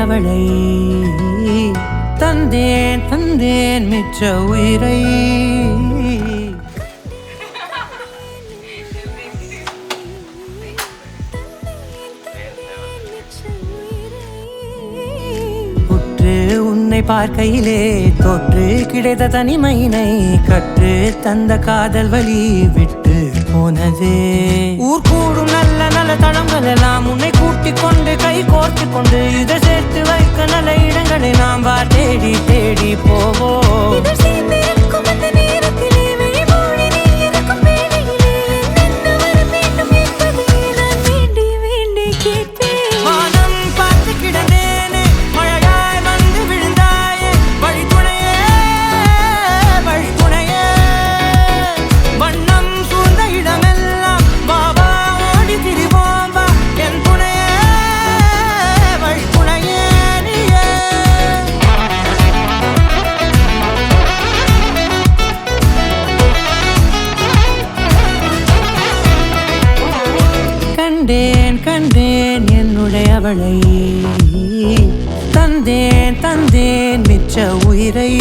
அவளை தந்தேன் தந்தேன் மிச்ச உயிரை. உன்னை பார்க்கையிலே தொற்று கிடைத்த தனிமையினை கற்று தந்த காதல் வழி விட்டு போனதே. ஊர் கூடும் நல்ல நல்ல தளங்கள் எல்லாம் உன்னை கூட்டிக் கொண்டு கை கோர்த்து கொண்டு இதை சேர்த்து வைக்க நல்ல இடங்களை நாம் வா தேடி தேடி போவோம். கண்டேன் கண்டேன் என்னுடைய அவளை தந்தேன் தந்தேன் மிச்ச உயிரை.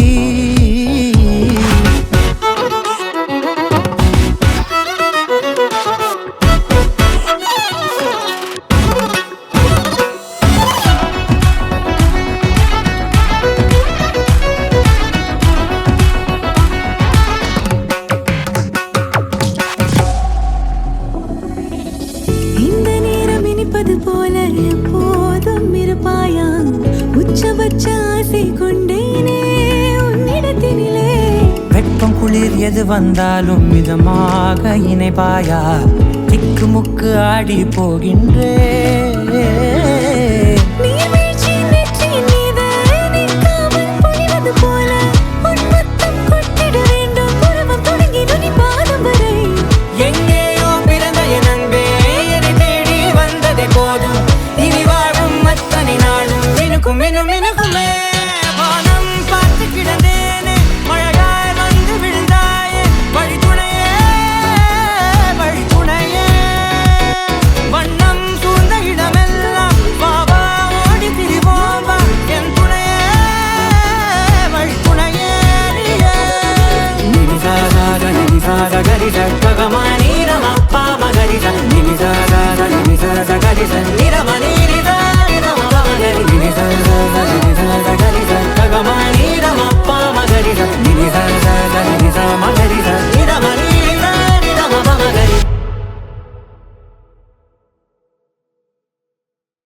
போல எப்போதும் இருப்பாயா உச்சபட்ச ஆசை கொண்டேனே உன்னிடத்தினிலே. வெப்பம் குளிர் எது வந்தாலும் மிதமாக இணைப்பாயா திக்கு முக்கு ஆடி போகின்றே.